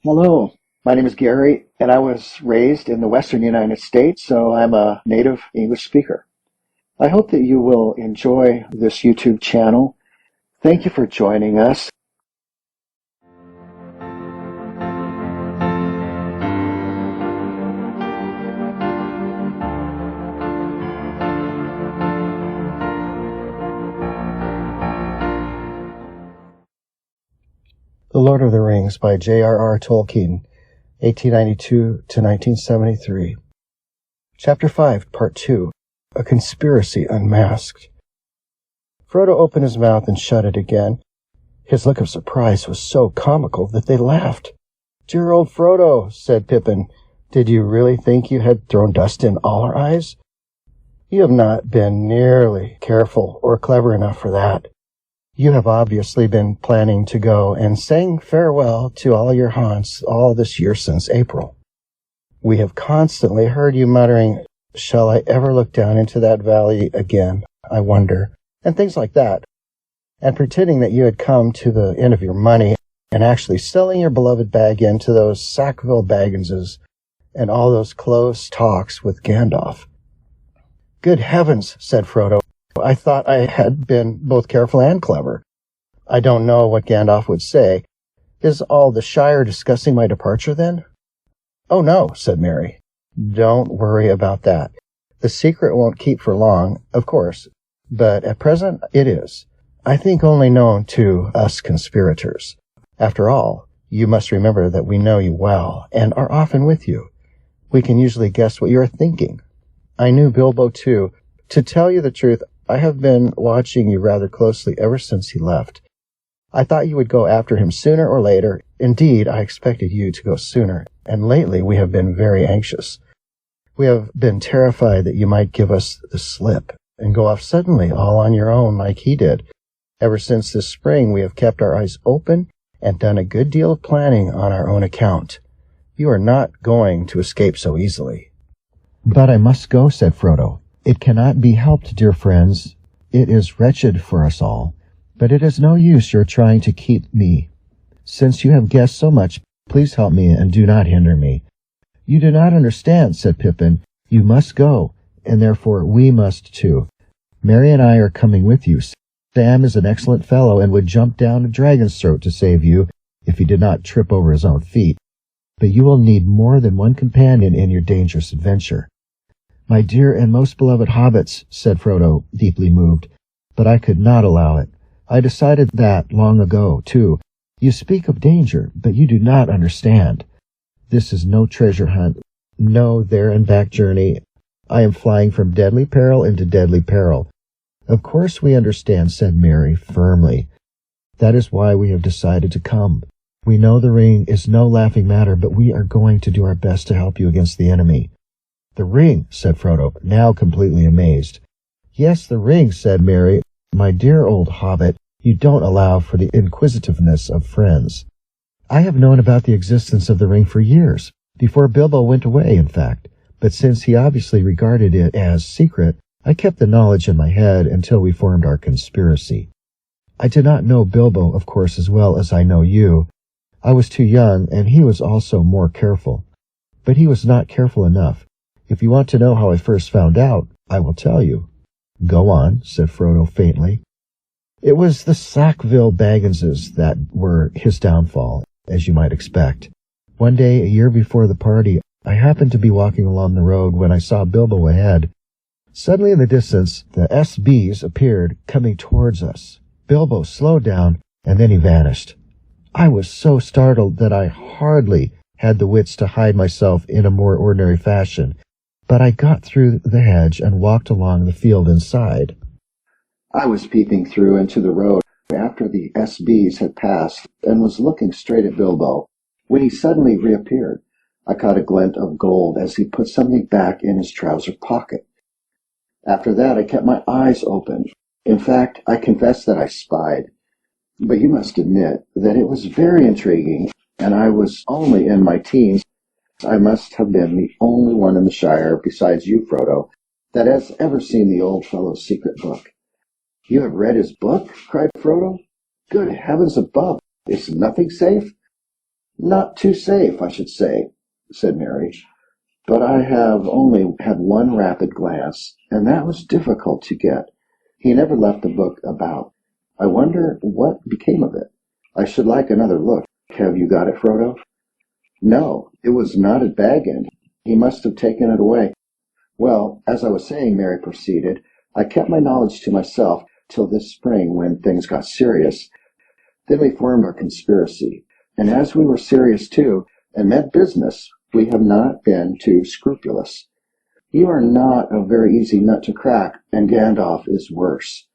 Hello, my name is Gary, and I was raised in the western United States, so I'm a native English speaker. I hope that you will enjoy this YouTube channel. Thank you for joining us. The Lord of the Rings by J.R.R. Tolkien, 1892 to 1973. Chapter 5, Part 2, A Conspiracy Unmasked. Frodo opened his mouth and shut it again. His look of surprise was so comical that they laughed. "Dear old Frodo," said Pippin, "did you really think you had thrown dust in all our eyes? You have not been nearly careful or clever enough for that. You have obviously been planning to go and saying farewell to all your haunts all this year since April. We have constantly heard you muttering, 'Shall I ever look down into that valley again, I wonder,' and things like that, and pretending that you had come to the end of your money and actually selling your beloved bag into those Sackville Bagginses and all those close talks with Gandalf." "Good heavens," said Frodo. "I thought I had been both careful and clever. I don't know what Gandalf would say. Is all the Shire discussing my departure then?" "Oh no," said Merry. "Don't worry about that. The secret won't keep for long, of course, but at present it is. I think only known to us conspirators. After all, you must remember that we know you well and are often with you. We can usually guess what you are thinking. I knew Bilbo too. To tell you the truth, I have been watching you rather closely ever since he left. I thought you would go after him sooner or later. Indeed, I expected you to go sooner, and lately we have been very anxious. We have been terrified that you might give us the slip and go off suddenly all on your own like he did. Ever since this spring we have kept our eyes open and done a good deal of planning on our own account. You are not going to escape so easily." "But I must go," said Frodo. "It cannot be helped, dear friends. It is wretched for us all, but it is no use your trying to keep me. Since you have guessed so much, please help me and do not hinder me." "You do not understand," said Pippin. "You must go, and therefore we must too. Merry and I are coming with you. Sam is an excellent fellow and would jump down a dragon's throat to save you if he did not trip over his own feet. But you will need more than one companion in your dangerous adventure." "My dear and most beloved hobbits," said Frodo, deeply moved, "but I could not allow it. I decided that long ago, too. You speak of danger, but you do not understand. This is no treasure hunt, no there and back journey. I am flying from deadly peril into deadly peril." "Of course we understand," said Merry firmly. "That is why we have decided to come. We know the ring is no laughing matter, but we are going to do our best to help you against the enemy." "The ring," said Frodo, now completely amazed. "Yes, the ring," said Merry. "My dear old hobbit, you don't allow for the inquisitiveness of friends. I have known about the existence of the ring for years, before Bilbo went away, in fact, but since he obviously regarded it as secret, I kept the knowledge in my head until we formed our conspiracy. I did not know Bilbo, of course, as well as I know you. I was too young, and he was also more careful. But he was not careful enough. If you want to know how I first found out, I will tell you." "Go on," said Frodo faintly. "It was the Sackville Bagginses that were his downfall, as you might expect. One day, a year before the party, I happened to be walking along the road when I saw Bilbo ahead. Suddenly in the distance, the SBs appeared, coming towards us. Bilbo slowed down, and then he vanished. I was so startled that I hardly had the wits to hide myself in a more ordinary fashion, but I got through the hedge and walked along the field inside. I was peeping through into the road after the SBs had passed and was looking straight at Bilbo when he suddenly reappeared. I caught a glint of gold as he put something back in his trouser pocket. After that I kept my eyes open. In fact, I confess that I spied. But you must admit that it was very intriguing, and I was only in my teens. I must have been the only one in the Shire, besides you, Frodo, that has ever seen the old fellow's secret book." "You have read his book?" cried Frodo. "Good heavens above! Is nothing safe?" Not too safe, I should say, said Mary. But I have only had one rapid glance, and that was difficult to get. He never left the book about. I wonder what became of it. I should like another look. Have you got it, Frodo? No, it was not at Bag End. He must have taken it away. Well, as I was saying, Mary proceeded, I kept my knowledge to myself till this spring when things got serious. Then we formed our conspiracy. And as we were serious too, and meant business, we have not been too scrupulous. You are not a very easy nut to crack, and Gandalf is worse.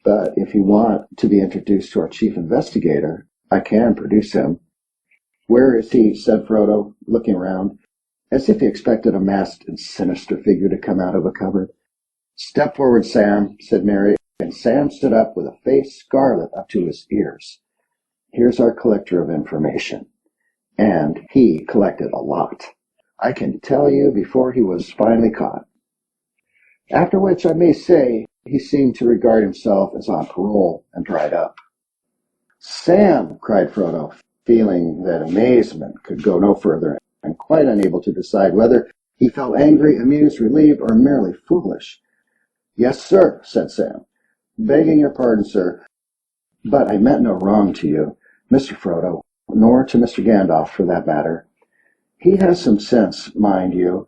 But if you want to be introduced to our chief investigator, I can produce him. Where is he? Said Frodo, looking round, as if he expected a masked and sinister figure to come out of a cupboard. Step forward, Sam, said Mary, and Sam stood up with a face scarlet up to his ears. Here's our collector of information. And he collected a lot. I can tell you before he was finally caught. After which I may say he seemed to regard himself as on parole and dried up. Sam, cried Frodo, feeling that amazement could go no further and quite unable to decide whether he felt angry, amused, relieved, or merely foolish. Yes, sir, said Sam. Begging your pardon, sir, but I meant no wrong to you, Mr. Frodo, nor to Mr. Gandalf for that matter. He has some sense, mind you,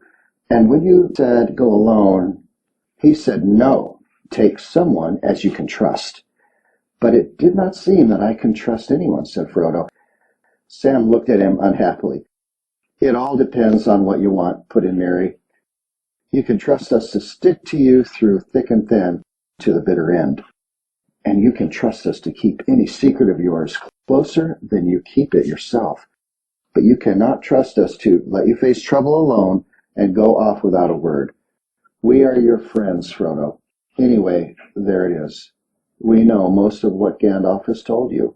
and when you said go alone, he said no, take someone as you can trust. But it did not seem that I can trust anyone, said Frodo. Sam looked at him unhappily. It all depends on what you want, put in Mary. You can trust us to stick to you through thick and thin to the bitter end. And you can trust us to keep any secret of yours closer than you keep it yourself. But you cannot trust us to let you face trouble alone and go off without a word. We are your friends, Frodo. Anyway, there it is. We know most of what Gandalf has told you.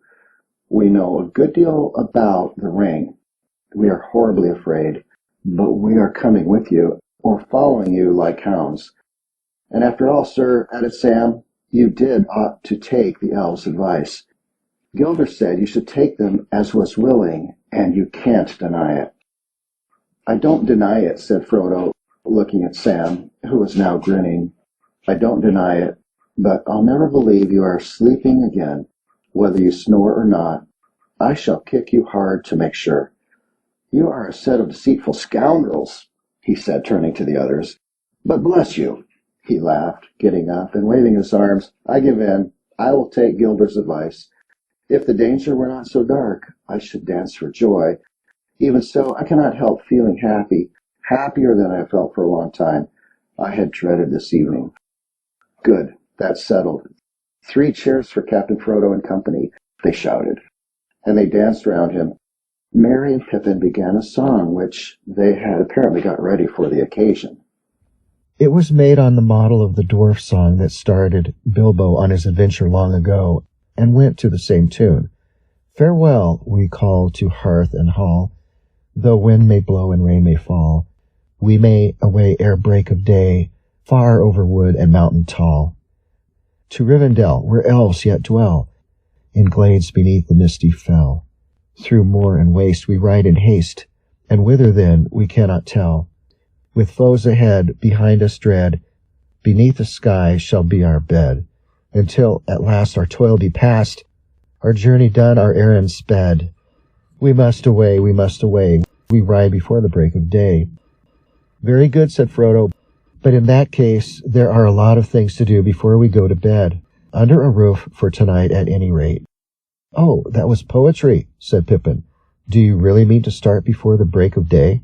We know a good deal about the ring. We are horribly afraid, but we are coming with you, or following you like hounds. And after all, sir, added Sam, you did ought to take the elves' advice. Gilder said you should take them as was willing, and you can't deny it. I don't deny it, said Frodo, looking at Sam, who was now grinning. I don't deny it, but I'll never believe you are sleeping again, whether you snore or not. I shall kick you hard to make sure. You are a set of deceitful scoundrels, he said, turning to the others. But bless you, he laughed, getting up and waving his arms. I give in. I will take Gilder's advice. If the danger were not so dark, I should dance for joy. Even so, I cannot help feeling happy, happier than I have felt for a long time. I had dreaded this evening. Good, that's settled. 3 cheers for Captain Frodo and company, they shouted, and they danced round him. Merry and Pippin began a song which they had apparently got ready for the occasion. It was made on the model of the dwarf song that started Bilbo on his adventure long ago, and went to the same tune. Farewell, we call to hearth and hall, though wind may blow and rain may fall. We may away ere break of day, far over wood and mountain tall. To Rivendell, where elves yet dwell, in glades beneath the misty fell. Through moor and waste we ride in haste, and whither then we cannot tell. With foes ahead, behind us dread, beneath the sky shall be our bed, until at last our toil be past, our journey done, our errand sped. We must away, we ride before the break of day. Very good, said Frodo, but in that case there are a lot of things to do before we go to bed, under a roof for tonight at any rate. Oh, that was poetry, said Pippin. Do you really mean to start before the break of day?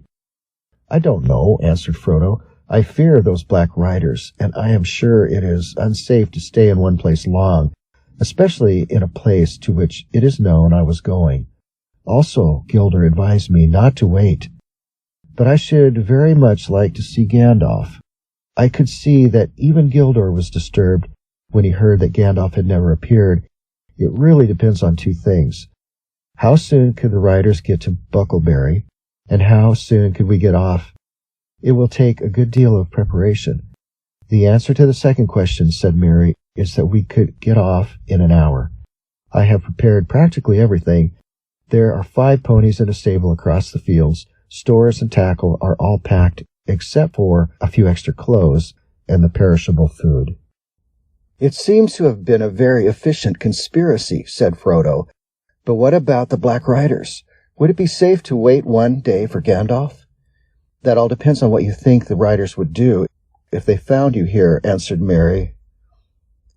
I don't know, answered Frodo. I fear those black riders, and I am sure it is unsafe to stay in one place long, especially in a place to which it is known I was going. Also, Gilder advised me not to wait. But I should very much like to see Gandalf. I could see that even Gilder was disturbed when he heard that Gandalf had never appeared. It really depends on 2 things. How soon could the riders get to Bucklebury, and how soon could we get off? It will take a good deal of preparation. The answer to the second question, said Mary, is that we could get off in an hour. I have prepared practically everything, There are 5 ponies in a stable across the fields. Stores and tackle are all packed except for a few extra clothes and the perishable food." "It seems to have been a very efficient conspiracy," said Frodo. "But what about the Black Riders? Would it be safe to wait one day for Gandalf?" "That all depends on what you think the Riders would do if they found you here," answered Merry.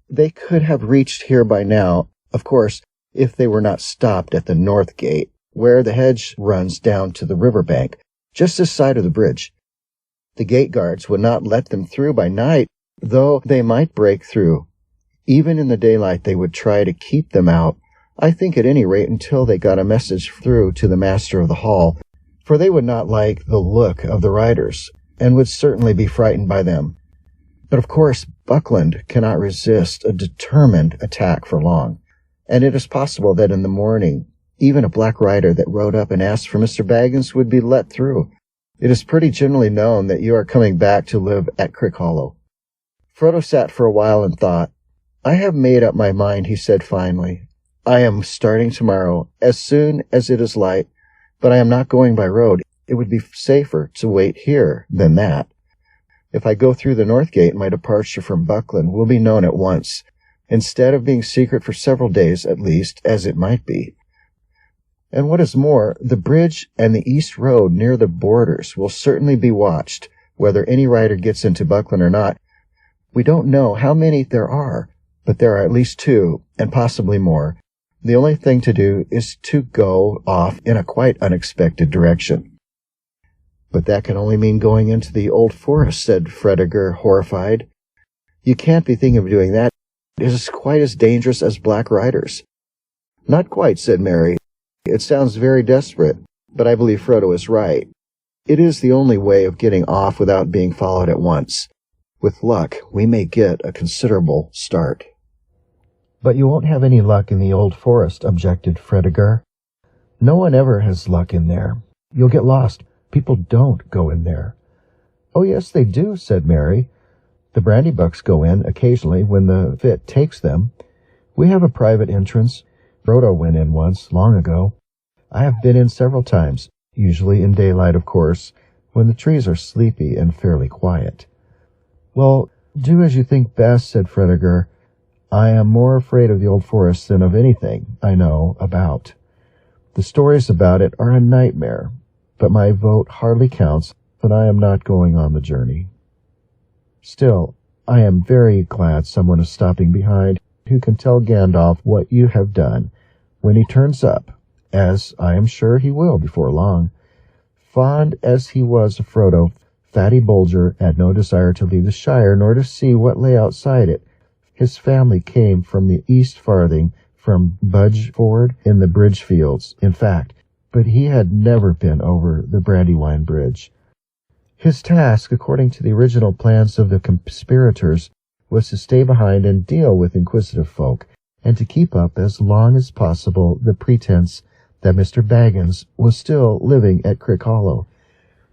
"They could have reached here by now, of course, if they were not stopped at the North Gate, where the hedge runs down to the river bank, just this side of the bridge. The gate guards would not let them through by night, though they might break through. Even in the daylight they would try to keep them out, I think at any rate until they got a message through to the master of the hall, for they would not like the look of the riders, and would certainly be frightened by them. But of course Buckland cannot resist a determined attack for long, and it is possible that in the morning even a Black Rider that rode up and asked for Mr. Baggins would be let through. It is pretty generally known that you are coming back to live at Crick Hollow." Frodo sat for a while and thought. "I have made up my mind," he said finally. "I am starting tomorrow, as soon as it is light, but I am not going by road. It would be safer to wait here than that. If I go through the North Gate, my departure from Buckland will be known at once, instead of being secret for several days at least, as it might be. And what is more, the bridge and the east road near the borders will certainly be watched, whether any rider gets into Buckland or not. We don't know how many there are, but there are at least 2, and possibly more. The only thing to do is to go off in a quite unexpected direction." "But that can only mean going into the old forest," said Fredegar, horrified. "You can't be thinking of doing that. It is quite as dangerous as Black Riders." "Not quite," said Merry. "It sounds very desperate, but I believe Frodo is right. It is the only way of getting off without being followed at once. With luck, we may get a considerable start." "But you won't have any luck in the old forest," objected Fredegar. "No one ever has luck in there. You'll get lost. People don't go in there." "Oh, yes, they do," said Merry. "The Brandybucks go in occasionally when the fit takes them. We have a private entrance. Frodo went in once, long ago. I have been in several times, usually in daylight, of course, when the trees are sleepy and fairly quiet." "Well, do as you think best," said Fredegar. "I am more afraid of the old forest than of anything I know about. The stories about it are a nightmare, but my vote hardly counts, and I am not going on the journey. Still, I am very glad someone is stopping behind who can tell Gandalf what you have done when he turns up, as I am sure he will before long." Fond as he was of Frodo, Fatty Bolger had no desire to leave the Shire nor to see what lay outside it. His family came from the East Farthing, from Budgeford in the Bridge Fields, in fact, but he had never been over the Brandywine Bridge. His task, according to the original plans of the conspirators, was to stay behind and deal with inquisitive folk, and to keep up as long as possible the pretense that Mr. Baggins was still living at Crick Hollow.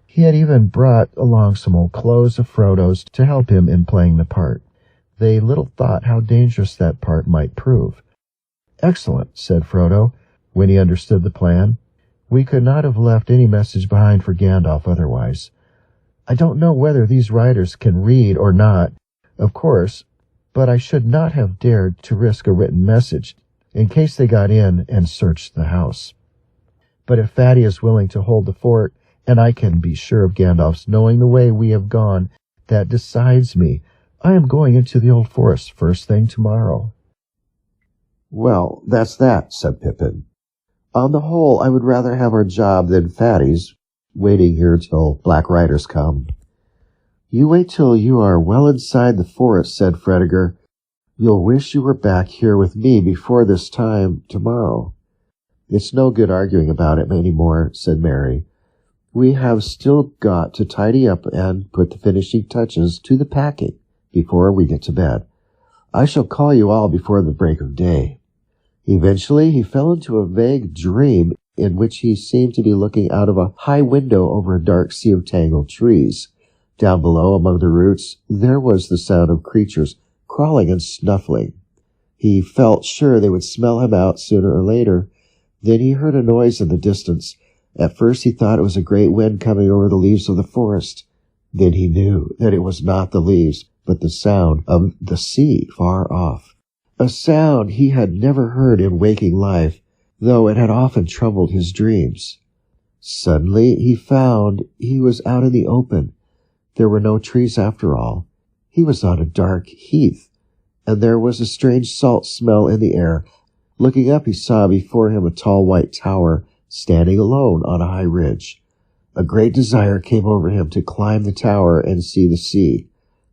He had even brought along some old clothes of Frodo's to help him in playing the part. They little thought how dangerous that part might prove. "Excellent," said Frodo, when he understood the plan. "We could not have left any message behind for Gandalf otherwise. I don't know whether these riders can read or not, of course, but I should not have dared to risk a written message, in case they got in and searched the house. But if Fatty is willing to hold the fort, and I can be sure of Gandalf's knowing the way we have gone, that decides me. I am going into the old forest first thing tomorrow." "Well, that's that," said Pippin. "On the whole, I would rather have our job than Fatty's, waiting here till Black Riders come." "You wait till you are well inside the forest," said Fredegar. "You'll wish you were back here with me before this time tomorrow." "It's no good arguing about it any more," said Merry. "We have still got to tidy up and put the finishing touches to the packing before we get to bed. I shall call you all before the break of day." Eventually he fell into a vague dream in which he seemed to be looking out of a high window over a dark sea of tangled trees. Down below, among the roots, there was the sound of creatures crawling and snuffling. He felt sure they would smell him out sooner or later, Then he heard a noise in the distance. At first he thought it was a great wind coming over the leaves of the forest. Then he knew that it was not the leaves, but the sound of the sea far off. A sound he had never heard in waking life, though it had often troubled his dreams. Suddenly he found he was out in the open. There were no trees after all. He was on a dark heath, and there was a strange salt smell in the air. Looking up, he saw before him a tall white tower standing alone on a high ridge. A great desire came over him to climb the tower and see the sea.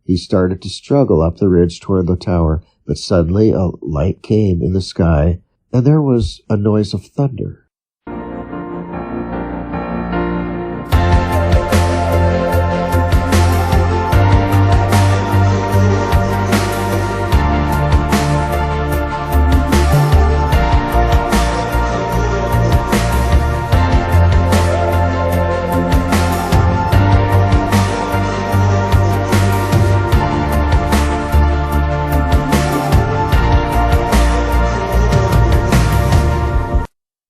He started to struggle up the ridge toward the tower, but suddenly a light came in the sky, and there was a noise of thunder.